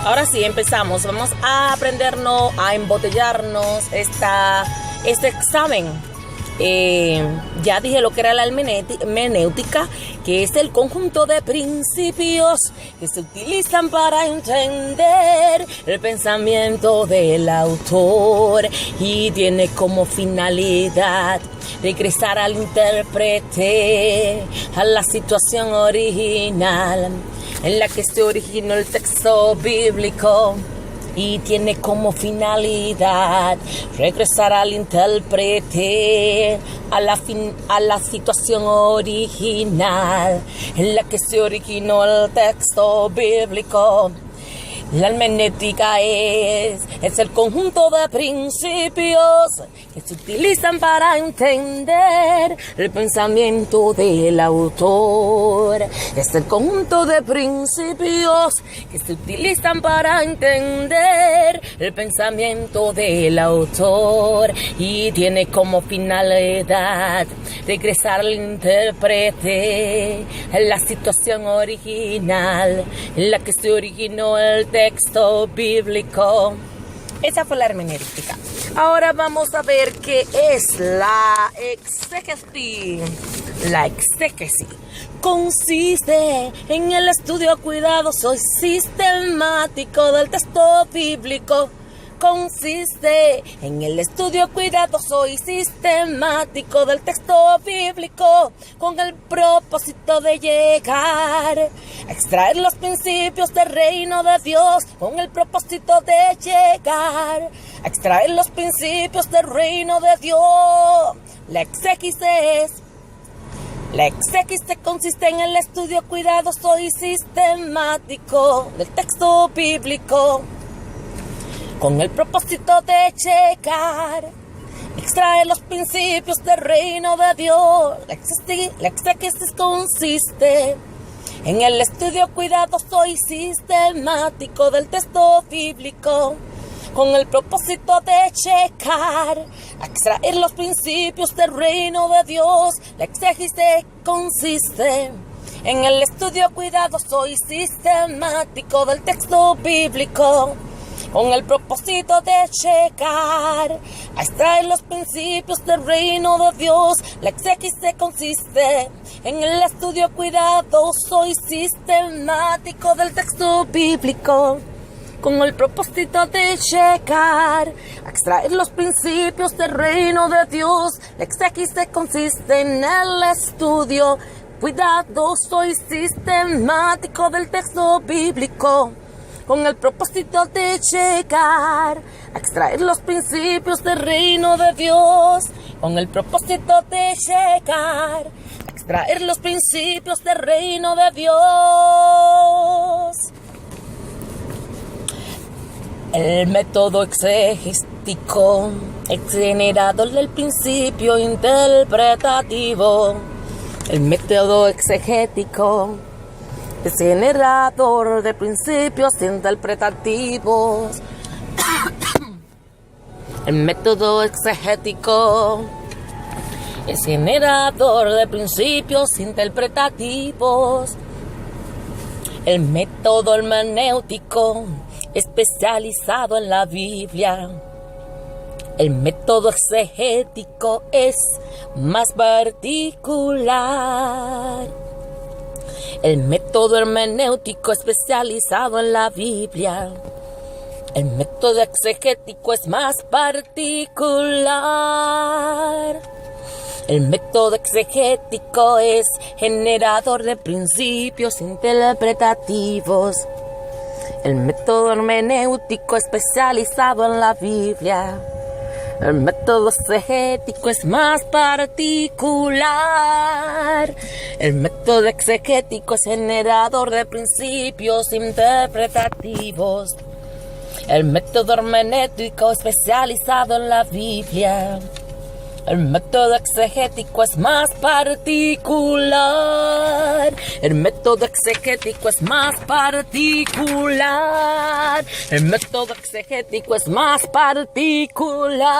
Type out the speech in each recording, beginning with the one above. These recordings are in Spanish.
Ahora sí, empezamos. Vamos a aprendernos, a embotellarnos este examen. Ya dije lo que era la hermenéutica, que es el conjunto de principios que se utilizan para entender el pensamiento del autor y tiene como finalidad regresar al intérprete, a la situación original en la que se originó el texto bíblico. Y tiene como finalidad regresar al intérprete, a la situación original en la que se originó el texto bíblico. La hermenéutica es el conjunto de principios que se utilizan para entender el pensamiento del autor. Es el conjunto de principios que se utilizan para entender el pensamiento del autor y tiene como finalidad regresar al intérprete en la situación original en la que se originó el texto bíblico. Esa fue la hermenéutica. Ahora vamos a ver qué es la exégesis. La exégesis consiste en el estudio cuidadoso y sistemático del texto bíblico. Consiste en el estudio cuidadoso y sistemático del texto bíblico con el propósito de llegar a extraer los principios del reino de Dios, con el propósito de llegar a extraer los principios del reino de Dios. La exégesis consiste en el estudio cuidadoso y sistemático del texto bíblico con el propósito de llegar, extraer los principios del reino de Dios. La exégesis consiste en el estudio cuidadoso y sistemático del texto bíblico, con el propósito de llegar a extraer los principios del reino de Dios. La exégesis consiste en el estudio cuidadoso y sistemático del texto bíblico, con el propósito de llegar a extraer los principios del reino de Dios. La exégesis consiste en el estudio cuidadoso y sistemático del texto bíblico, con el propósito de llegar a extraer los principios del reino de Dios. La exégesis consiste en el estudio cuidadoso y sistemático del texto bíblico, con el propósito de llegar a extraer los principios del reino de Dios, con el propósito de llegar a extraer los principios del reino de Dios. El método exegético es generador del principio interpretativo. El método exegético es generador de principios interpretativos. El método exegético es generador de principios interpretativos. El método hermenéutico especializado en la Biblia. El método exegético es más particular. El método hermenéutico especializado en la Biblia. El método exegético es más particular. El método exegético es generador de principios interpretativos. El método hermenéutico especializado en la Biblia. El método exegético es más particular. El método exegético es generador de principios interpretativos. El método hermenéutico especializado en la Biblia. El método exegético es más particular. El método exegético es más particular. El método exegético es más particular.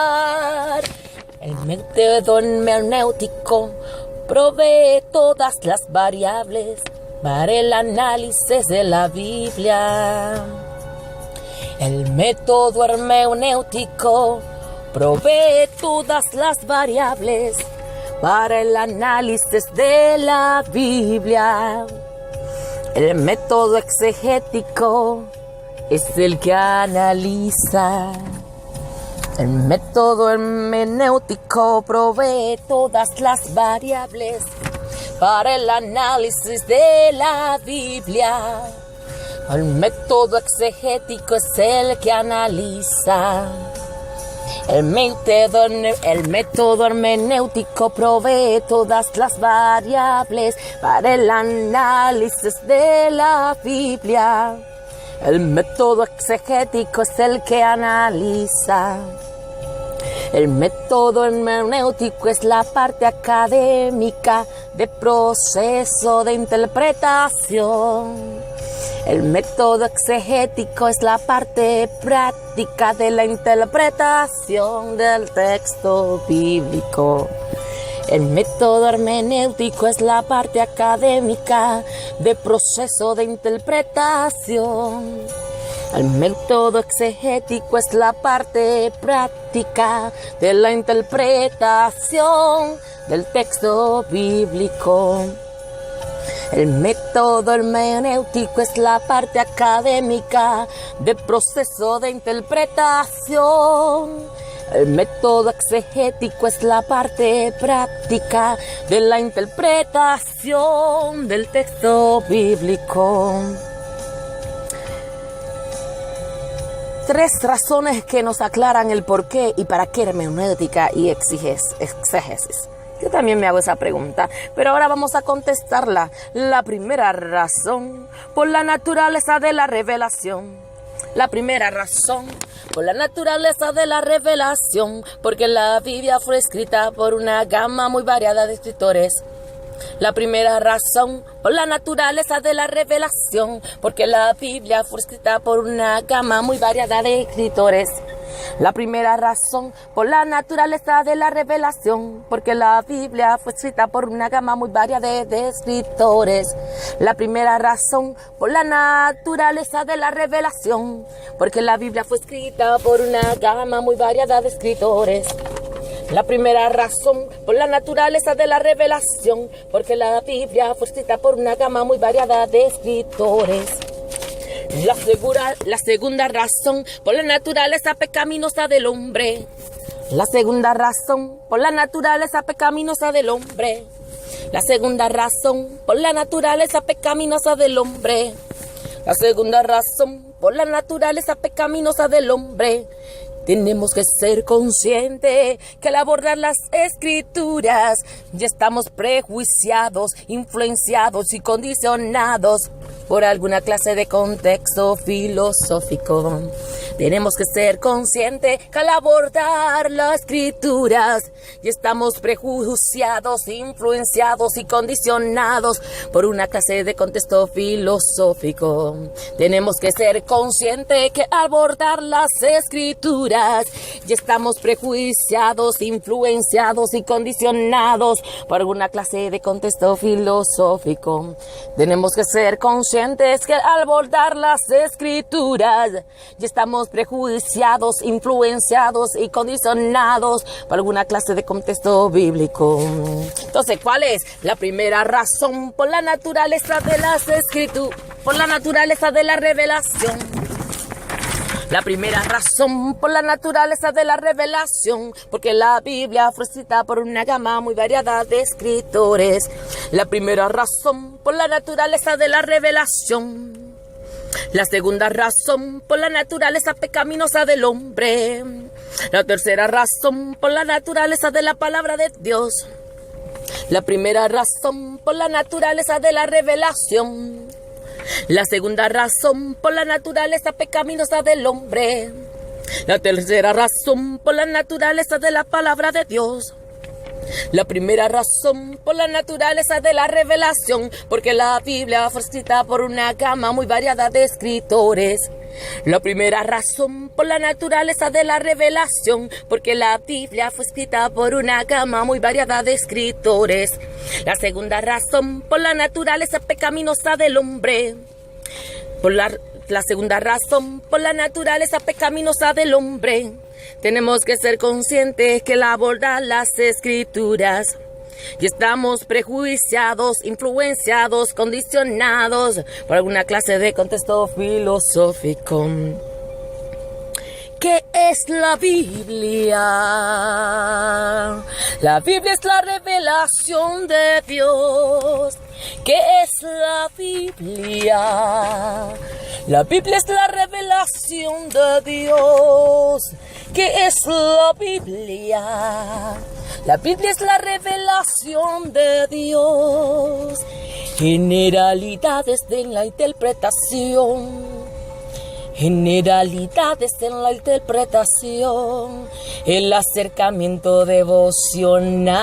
El método hermenéutico provee todas las variables para el análisis de la Biblia. El método hermenéutico provee todas las variables para el análisis de la Biblia. El método exegético es el que analiza. El método hermenéutico provee todas las variables para el análisis de la Biblia. El método exegético es el que analiza. El método hermenéutico provee todas las variables para el análisis de la Biblia. El método exegético es el que analiza. El método hermenéutico es la parte académica de proceso de interpretación. El método exegético es la parte práctica de la interpretación del texto bíblico. El método hermenéutico es la parte académica de proceso de interpretación. El método exegético es la parte práctica de la interpretación del texto bíblico. El método hermenéutico es la parte académica de proceso de interpretación. El método exegético es la parte práctica de la interpretación del texto bíblico. 3 razones que nos aclaran el por qué y para qué hermenéutica y exégesis. Yo también me hago esa pregunta, pero ahora vamos a contestarla. La primera razón, por la naturaleza de la revelación. La primera razón, por la naturaleza de la revelación, porque la Biblia fue escrita por una gama muy variada de escritores. La primera razón, por la naturaleza de la revelación, porque la Biblia fue escrita por una gama muy variada de escritores. La primera razón, por la naturaleza de la revelación, porque la Biblia fue escrita por una gama muy variada de escritores. La primera razón, por la naturaleza de la revelación, porque la Biblia fue escrita por una gama muy variada de escritores. La primera razón, por la naturaleza de la revelación, porque la Biblia fue escrita por una gama muy variada de escritores. La segunda razón, por la naturaleza pecaminosa del hombre. La segunda razón, por la naturaleza pecaminosa del hombre. La segunda razón, por la naturaleza pecaminosa del hombre. La segunda razón, por la naturaleza pecaminosa del hombre. Tenemos que ser conscientes que al abordar las escrituras ya estamos prejuiciados, influenciados y condicionados por alguna clase de contexto filosófico. Tenemos que ser conscientes que al abordar las escrituras ya estamos prejuiciados, influenciados y condicionados por una clase de contexto filosófico. Tenemos que ser conscientes que al abordar las escrituras ya estamos prejuiciados, influenciados y condicionados por alguna clase de contexto filosófico. Tenemos que ser conscientes que al abordar las escrituras ya estamos prejuiciados, influenciados y condicionados por alguna clase de contexto bíblico. Entonces, ¿cuál es la primera razón? Por la naturaleza de las escrituras, por la naturaleza de la revelación. La primera razón, por la naturaleza de la revelación, porque la Biblia fue escrita por una gama muy variada de escritores. La primera razón, por la naturaleza de la revelación. La segunda razón, por la naturaleza pecaminosa del hombre. La tercera razón, por la naturaleza de la palabra de Dios. La primera razón, por la naturaleza de la revelación. La segunda razón, por la naturaleza pecaminosa del hombre. La tercera razón, por la naturaleza de la palabra de Dios. La primera razón, por la naturaleza de la revelación, porque la Biblia fue escrita por una gama muy variada de escritores. La primera razón, por la naturaleza de la revelación, porque la Biblia fue escrita por una gama muy variada de escritores. La segunda razón, por la naturaleza pecaminosa del hombre. la segunda razón por la naturaleza pecaminosa del hombre. Tenemos que ser conscientes que la abordan las escrituras. Y estamos prejuiciados, influenciados, condicionados por alguna clase de contexto filosófico. ¿Qué es la Biblia? La Biblia es la revelación de Dios. ¿Qué es la Biblia? La Biblia es la revelación de Dios. ¿Qué es la Biblia? La Biblia es la revelación de Dios. Generalidades de la interpretación. Generalidades en la interpretación, el acercamiento devocional,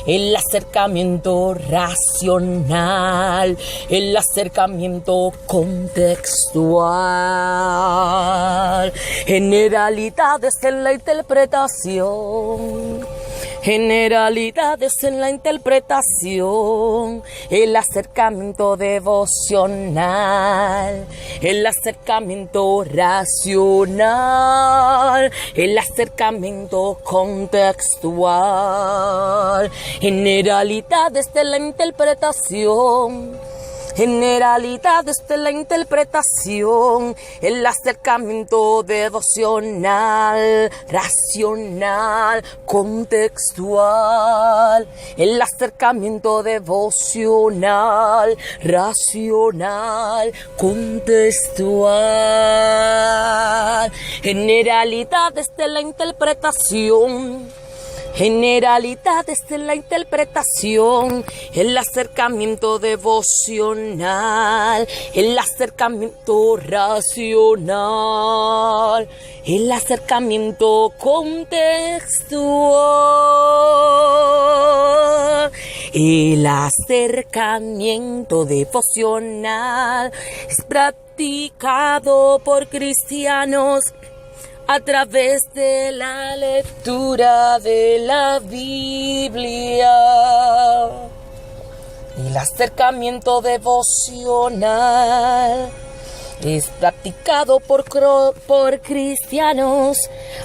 el acercamiento racional, el acercamiento contextual. Generalidades en la interpretación. Generalidades en la interpretación, el acercamiento devocional, el acercamiento racional, el acercamiento contextual. Generalidades de la interpretación. Generalidades de la interpretación, el acercamiento devocional, racional, contextual, el acercamiento devocional, racional, contextual. Generalidades de la interpretación. Generalidades de la interpretación, el acercamiento devocional, el acercamiento racional, el acercamiento contextual, el acercamiento devocional es practicado por cristianos a través de la lectura de la Biblia. El acercamiento devocional es practicado por cristianos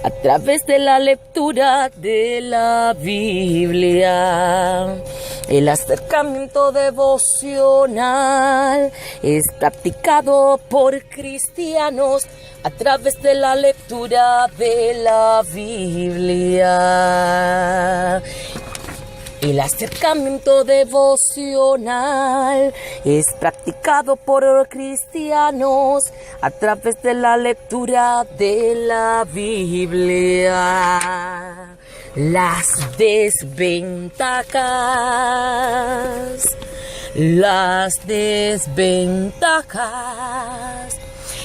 a través de la lectura de la Biblia. El acercamiento devocional es practicado por cristianos a través de la lectura de la Biblia. El acercamiento devocional es practicado por cristianos a través de la lectura de la Biblia. Las desventajas.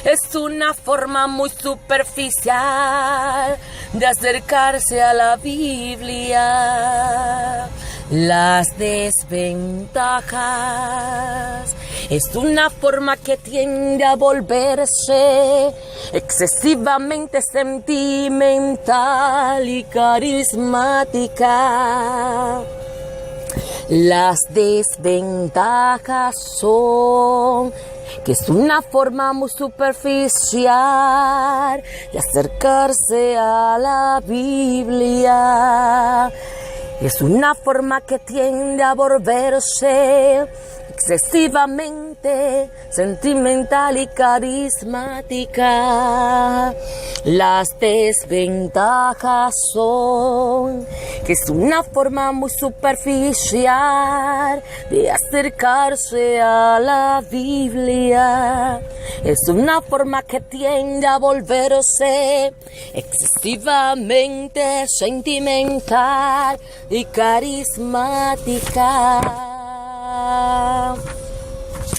Es una forma muy superficial de acercarse a la Biblia. Las desventajas es una forma que tiende a volverse excesivamente sentimental y carismática. Las desventajas son que es una forma muy superficial de acercarse a la Biblia. Es una forma que tiende a volverse excesivamente sentimental y carismática. Las desventajas son que es una forma muy superficial de acercarse a la Biblia. Es una forma que tiende a volverse excesivamente sentimental y carismática.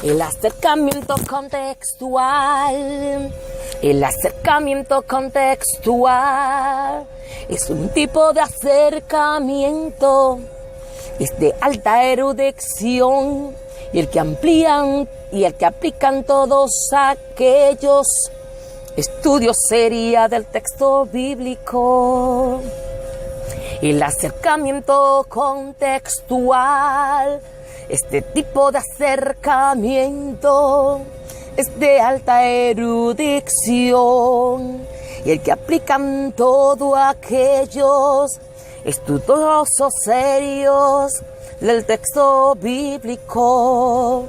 El acercamiento contextual. El acercamiento contextual es un tipo de acercamiento, es de alta erudición y el que aplican todos aquellos estudios seria del texto bíblico. El acercamiento contextual, este tipo de acercamiento es de alta erudición y el que aplican todo aquellos estudiosos serios del texto bíblico.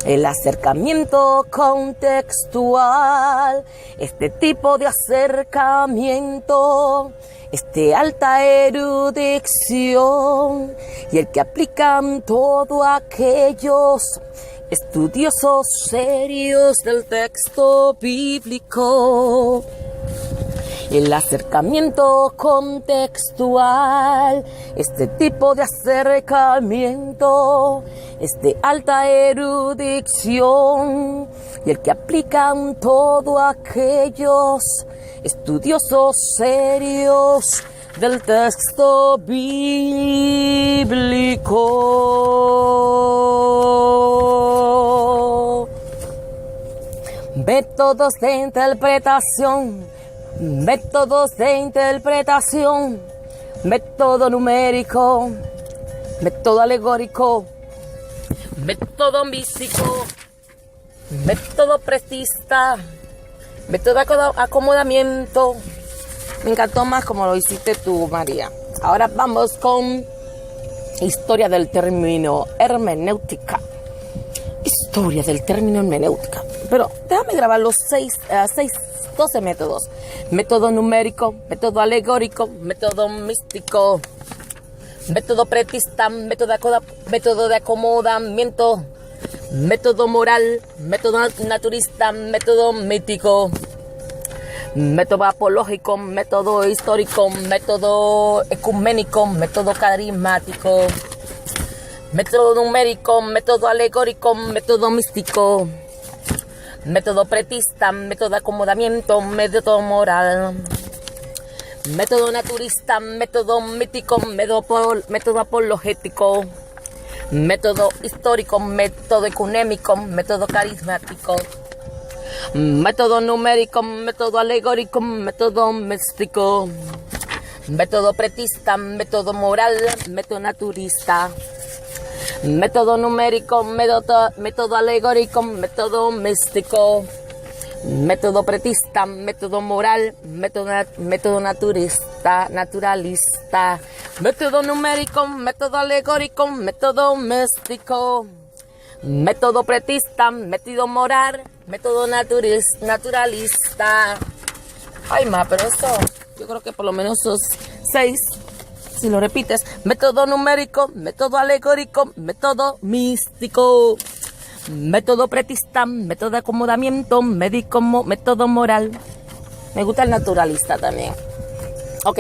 El acercamiento contextual, este tipo de acercamiento es de alta erudición y el que aplican todo aquellos estudiosos serios del texto bíblico. El acercamiento contextual, este tipo de acercamiento es de alta erudición y el que aplican todo aquellos estudiosos serios del texto bíblico. Métodos de interpretación, métodos de interpretación, método numérico, método alegórico, método místico, método prestista, método de acomodamiento. Me encantó más como lo hiciste tú, María. Ahora vamos con historia del término hermenéutica. Historia del término hermenéutica. Pero déjame grabar los 12 métodos. Método numérico, método alegórico, método místico, método pretista, método de acomodamiento, método moral, método naturista, método mítico, método apológico, método histórico, método ecuménico, método carismático, método numérico, método alegórico, método místico, método pretista, método de acomodamiento, método moral, método naturista, método mítico, método apologético, método histórico, método ecuménico, método carismático, método numérico, método alegórico, método místico, método pretista, método moral, método naturista, método numérico, método alegórico, método místico, método pretista, método moral, método naturalista, método numérico, método alegórico, método místico, método pretista, método moral, método naturalista. Ay, pero eso, yo creo que por lo menos esos 6, si lo repites: método numérico, método alegórico, método místico, método pretista, método de acomodamiento, método moral. Me gusta el naturalista también. Ok,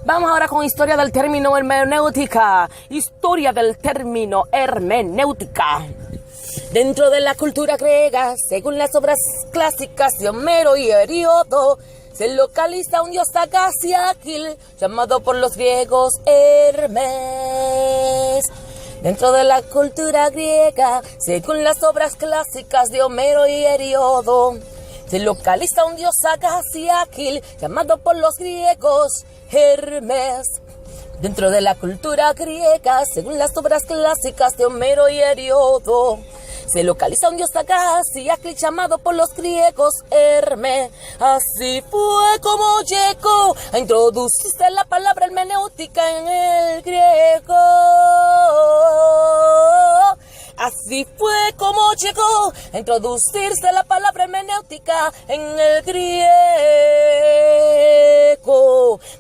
vamos ahora con historia del término hermenéutica. Historia del término hermenéutica. Dentro de la cultura griega, según las obras clásicas de Homero y Heródoto, se localiza un dios sagaz y ágil llamado por los griegos Hermes. Dentro de la cultura griega, según las obras clásicas de Homero y Heródoto, se localiza un dios sagaz y ágil llamado por los griegos Hermes. Dentro de la cultura griega, según las obras clásicas de Homero y Heródoto, se localiza un dios sagaz y ágil llamado por los griegos Hermes. Así fue como llegó a introducirse la palabra hermenéutica en el griego. Así fue como llegó a introducirse la palabra hermenéutica en el griego.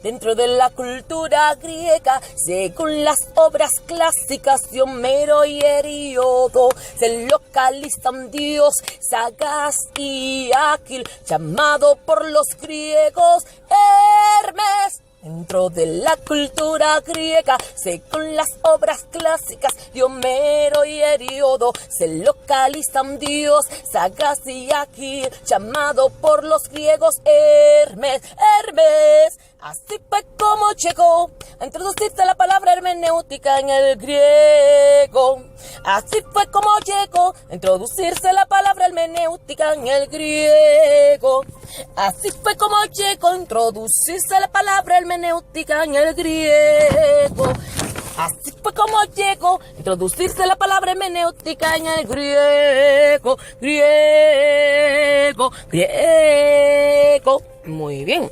Dentro de la cultura griega, según las obras clásicas de Homero y Heródoto, se localiza un dios sagaz y ágil llamado por los griegos Hermes. Dentro de la cultura griega, según las obras clásicas de Homero y Heródoto, se localiza un dios sagaz y ágil llamado por los griegos Hermes. Hermes. Así fue como llegó a introducirse la palabra hermenéutica en el griego. Así fue como llegó a introducirse la palabra hermenéutica en el griego. Así fue como llegó a introducirse la palabra hermenéutica en el griego. Así fue como llegó a introducirse la palabra hermenéutica en el griego. Muy bien.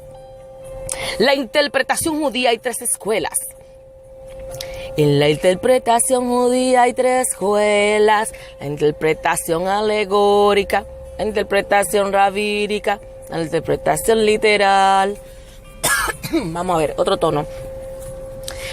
La interpretación judía hay tres escuelas. En la interpretación judía hay tres escuelas: la interpretación alegórica, la interpretación rabínica, la interpretación literal. Vamos a ver, otro tono.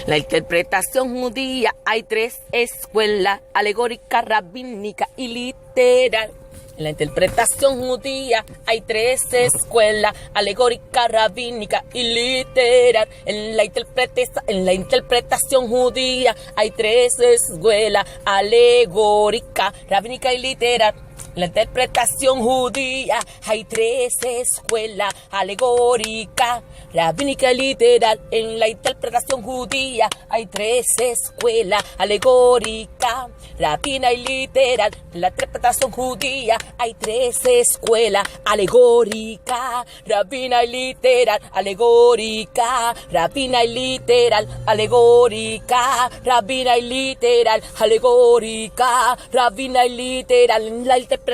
La interpretación judía hay tres escuelas: alegórica, rabínica y literal. En la interpretación judía hay tres escuelas: alegórica, rabínica y literal. En la interpretación judía hay tres escuelas: alegórica, rabínica y literal. En la interpretación judía hay tres escuelas: alegórica, rabínica y literal. En la interpretación judía hay tres escuelas: alegórica, rabínica y literal. En la interpretación judía hay tres escuelas: alegórica, rabínica y literal. Alegórica, rabínica y literal. Alegórica, rabínica y literal. Alegórica, rabínica y literal. En la interpretación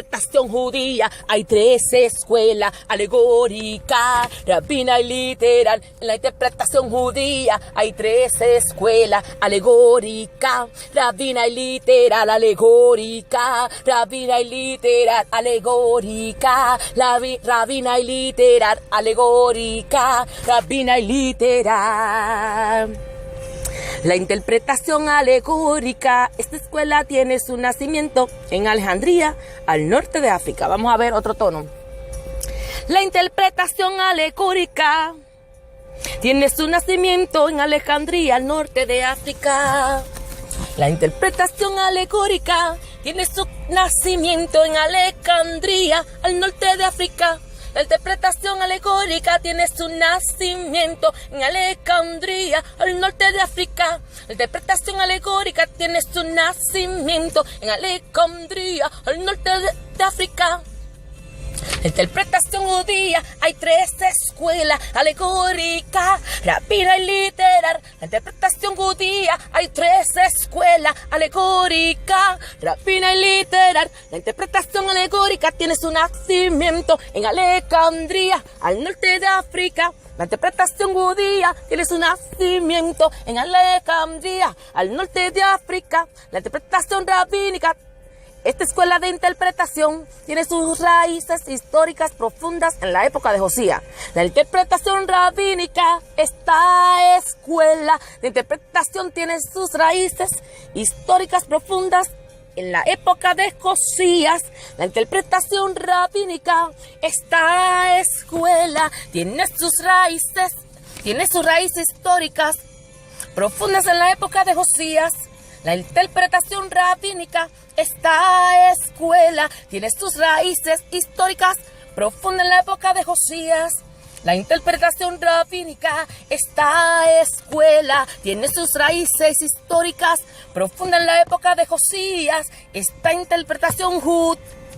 judía hay tres escuelas: alegórica, rabínica y literal. En la interpretación judía hay tres escuelas: alegórica, rabínica y literal. Alegórica, rabínica y literal. Alegórica, rabínica y literal. Alegórica, rabínica y literal. La interpretación alegórica, esta escuela tiene su nacimiento en Alejandría, al norte de África. Vamos a ver otro tono. La interpretación alegórica tiene su nacimiento en Alejandría, al norte de África. La interpretación alegórica tiene su nacimiento en Alejandría, al norte de África. La interpretación alegórica tiene su nacimiento en Alejandría, al norte de África. La interpretación alegórica tiene su nacimiento en Alejandría, al norte de África. La interpretación judía hay tres escuelas: alegórica, rabínica y literal. La interpretación judía hay tres escuelas: alegórica, rabínica y literal. La interpretación alegórica tiene su nacimiento en Alejandría, al norte de África. La interpretación judía tiene su nacimiento en Alejandría, al norte de África. La interpretación rabínica, esta escuela de interpretación, tiene sus raíces históricas profundas en la época de Josías. La interpretación rabínica, esta escuela de interpretación, tiene sus raíces históricas profundas en la época de Josías. La interpretación rabínica, esta escuela, tiene sus raíces históricas profundas en la época de Josías. La interpretación rabínica, esta escuela, tiene sus raíces históricas profundas en la época de Josías. La interpretación rabínica, esta escuela, tiene sus raíces históricas profundas en la época de Josías. Esta interpretación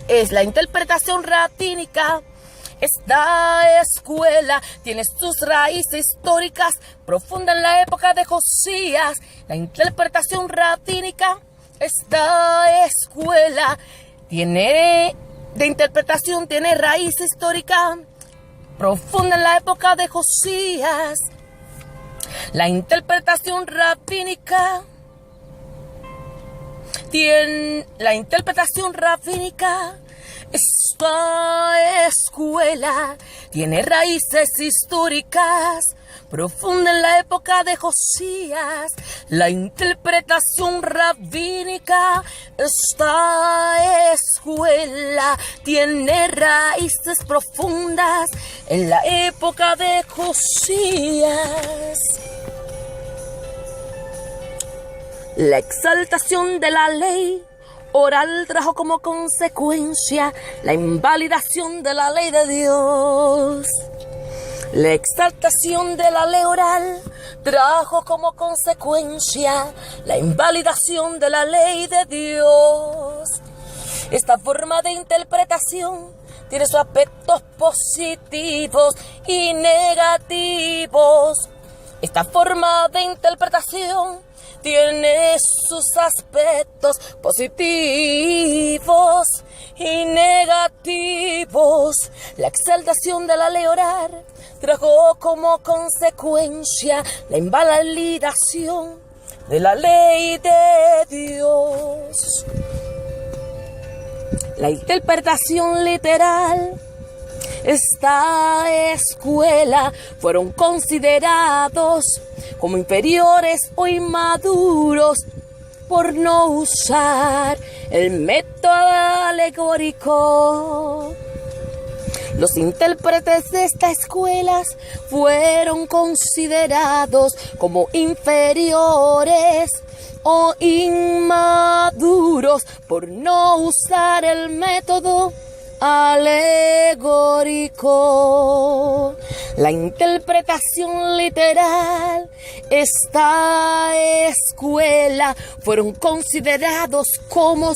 es la interpretación rabínica. Esta escuela tiene sus raíces históricas profundas en la época de Josías. La interpretación rabínica, esta escuela tiene raíz histórica profunda en la época de Josías. La interpretación rabínica esta escuela tiene raíces históricas profunda en la época de Josías. La interpretación rabínica, esta escuela tiene raíces profundas en la época de Josías. La exaltación de la ley oral trajo como consecuencia la invalidación de la ley de Dios. La exaltación de la ley oral trajo como consecuencia la invalidación de la ley de Dios. Esta forma de interpretación tiene sus aspectos positivos y negativos. Esta forma de interpretación tiene sus aspectos positivos y negativos. La exaltación de la ley oral trajo como consecuencia la invalidación de la ley de Dios. La interpretación literal, esta escuela, fueron considerados como inferiores o inmaduros por no usar el método alegórico. Los intérpretes de estas escuelas fueron considerados como inferiores o inmaduros por no usar el método alegórico. La interpretación literal, esta escuela, fueron considerados como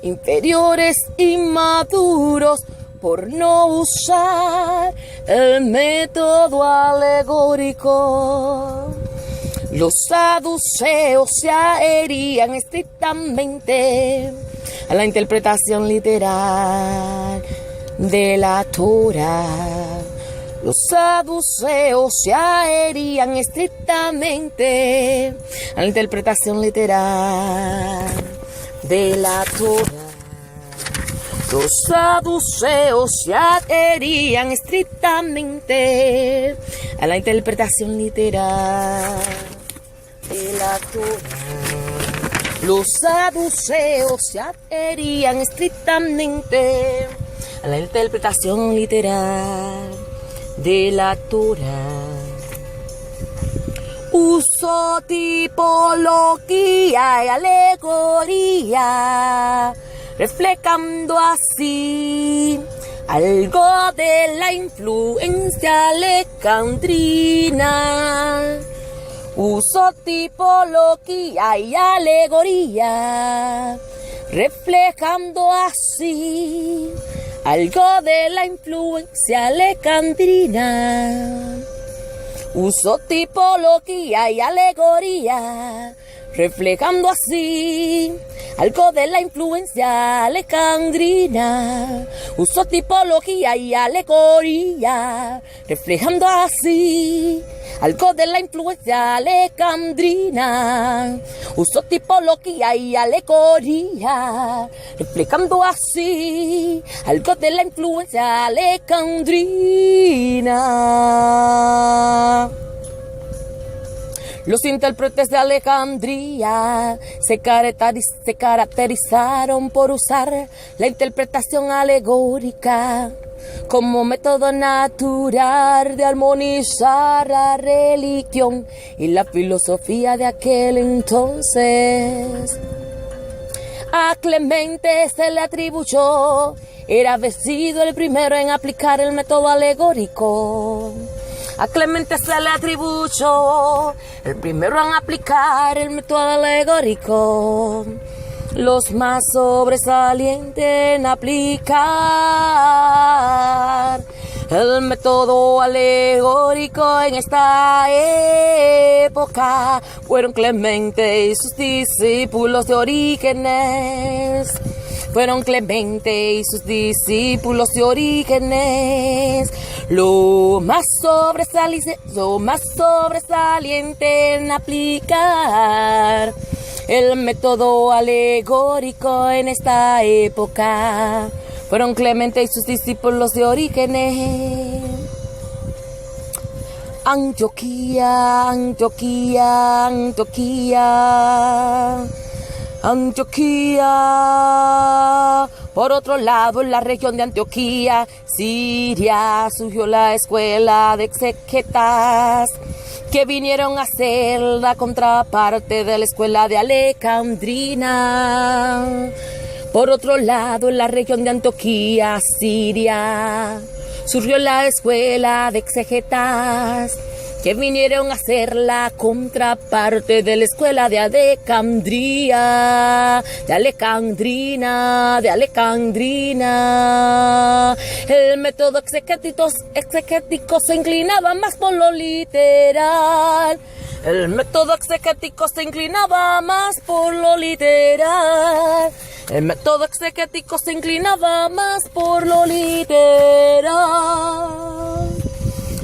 inferiores inmaduros por no usar el método alegórico. Los saduceos se adherían estrictamente a la interpretación literal de la Torah. Los saduceos se adherían estrictamente a la interpretación literal de la Torah. Los saduceos se adherían estrictamente a la interpretación literal de la Torah. Los saduceos se adherían estrictamente a la interpretación literal de la Torah. Uso tipología y alegoría, reflejando así algo de la influencia alejandrina. Uso tipología y alegoría, reflejando así algo de la influencia alejandrina. Uso tipología y alegoría, reflejando así algo de la influencia alejandrina. Uso tipología y alegoría, reflejando así algo de la influencia alejandrina. Uso tipología y alegoría, reflejando así algo de la influencia alejandrina. Los intérpretes de Alejandría se caracterizaron por usar la interpretación alegórica como método natural de armonizar la religión y la filosofía de aquel entonces. A Clemente se le atribuyó era haber sido el primero en aplicar el método alegórico. A Clemente se le atribuyó el primero en aplicar el método alegórico. Los más sobresalientes en aplicar el método alegórico en esta época fueron Clemente y sus discípulos de Orígenes. Fueron Clemente y sus discípulos de Orígenes lo más sobresaliente en aplicar el método alegórico en esta época. Fueron Clemente y sus discípulos de Orígenes. Antioquía, Antioquía, Antioquía. Antioquía. Por otro lado, en la región de Antioquía, Siria, surgió la escuela de exegetas que vinieron a ser la contraparte de la escuela de Alejandrina. Por otro lado, en la región de Antioquía, Siria, surgió la escuela de exegetas que vinieron a ser la contraparte de la escuela de Alejandría, de Alejandrina. El método exegético se inclinaba más por lo literal. El método exegético se inclinaba más por lo literal. El método exegético se inclinaba más por lo literal.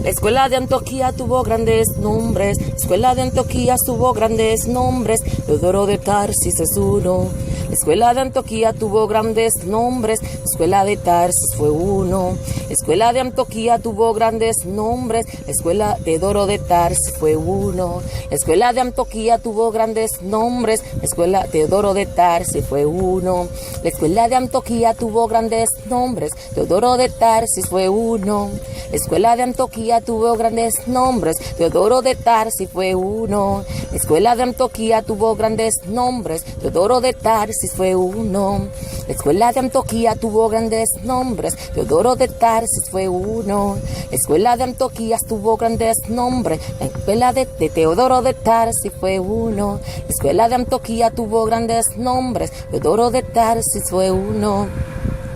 La escuela de Antioquía tuvo grandes nombres. La escuela de Antioquía tuvo grandes nombres. Teodoro de Tarsis es uno. La escuela de Antioquía tuvo grandes nombres. La escuela de Tarsis fue uno. La escuela de Antioquía tuvo grandes nombres. La escuela de Teodoro de Tarsis fue uno. La escuela de Antioquía tuvo grandes nombres. La escuela de Teodoro de Tarsis fue uno. La escuela de Antioquía tuvo grandes nombres. Teodoro de Tarsis fue uno. La escuela de Antioquía tuvo grandes nombres. Teodoro de Tarsis fue uno. La escuela de Antioquía tuvo grandes nombres. Teodoro de Tarsis fue uno. La escuela de Antioquía tuvo grandes nombres. Teodoro de Tarsis fue uno. La escuela de Antioquía tuvo grandes nombres. La escuela de Teodoro de Tarsis fue uno. La escuela de Antioquía tuvo grandes nombres. Teodoro de Tarsis fue uno.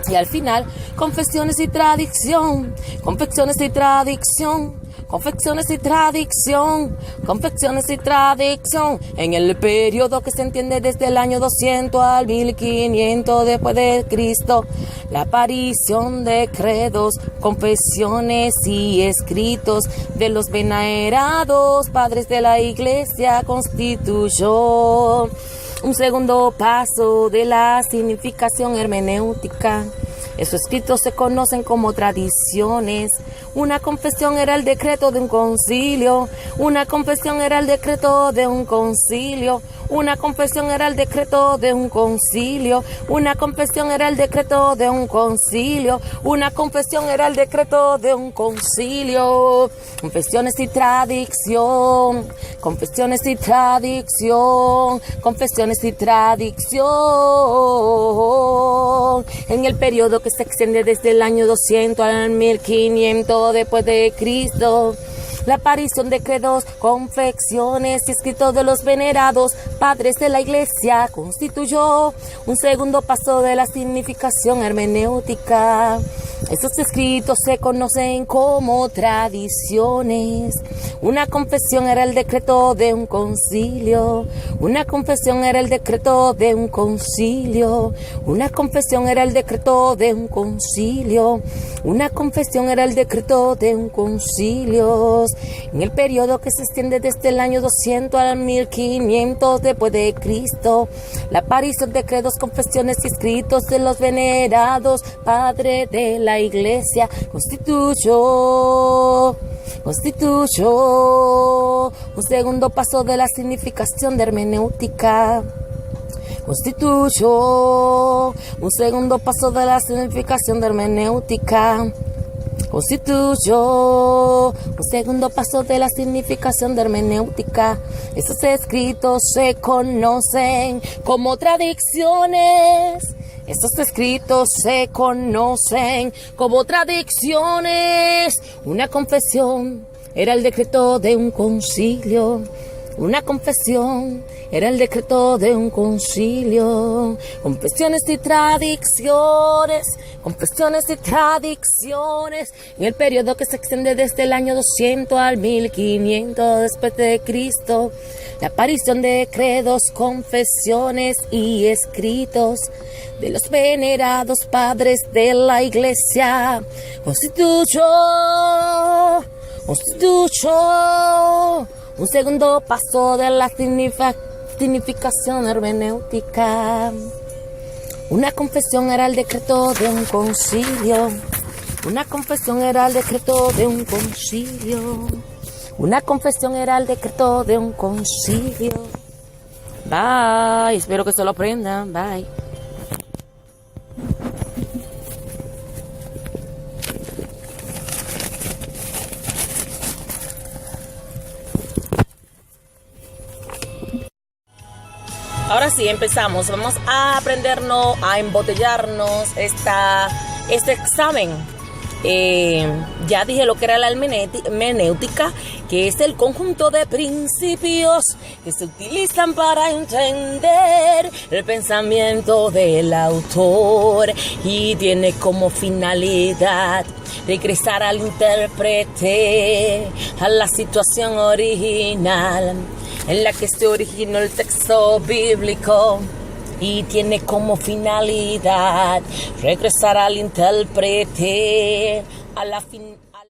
Y al final, confesiones y tradición, confecciones y tradición, confecciones y tradición, confecciones y tradición. En el periodo que se entiende desde el año 200 al 1500 después de Cristo, la aparición de credos, confesiones y escritos de los venerados padres de la Iglesia constituyó un segundo paso de la significación hermenéutica. Esos escritos se conocen como tradiciones. Una confesión era el decreto de un concilio. Una confesión era el decreto de un concilio. Una confesión era el decreto de un concilio. Una confesión era el decreto de un concilio. Una confesión era el decreto de un concilio. Confesiones y tradición. Confesiones y tradición. Confesiones y tradición. En el periodo que se extiende desde el año 200 al 1500 después de Cristo, la aparición de credos, confecciones y escritos de los venerados padres de la Iglesia constituyó un segundo paso de la significación hermenéutica. Estos escritos se conocen como tradiciones. Una confesión era el decreto de un concilio. Una confesión era el decreto de un concilio. Una confesión era el decreto de un concilio. Una confesión era el decreto de un concilio. En el periodo que se extiende desde el año 200 al 1500 después de Cristo, la aparición de credos, confesiones y escritos de los venerados padres de la Iglesia constituyó un segundo paso de la significación de hermenéutica. Constituyó un segundo paso de la significación de hermenéutica. Constituyó un segundo paso de la significación de hermenéutica. Estos escritos se conocen como tradiciones. Estos escritos se conocen como tradiciones. Una confesión era el decreto de un concilio. Una confesión era el decreto de un concilio. Confesiones y tradiciones. Confesiones y tradiciones. En el periodo que se extiende desde el año 200 al 1500 después de Cristo, la aparición de credos, confesiones y escritos de los venerados padres de la Iglesia constituyó un segundo paso de la significación hermenéutica. Una confesión era el decreto de un concilio. Una confesión era el decreto de un concilio. Una confesión era el decreto de un concilio. Bye. Espero que se lo aprendan. Bye. Ahora sí, empezamos. Vamos a aprendernos, a embotellarnos este examen Ya dije lo que era la hermenéutica, que es el conjunto de principios que se utilizan para entender el pensamiento del autor y tiene como finalidad regresar al intérprete a la situación original en la que se originó el texto bíblico. Y tiene como finalidad regresar al intérprete a la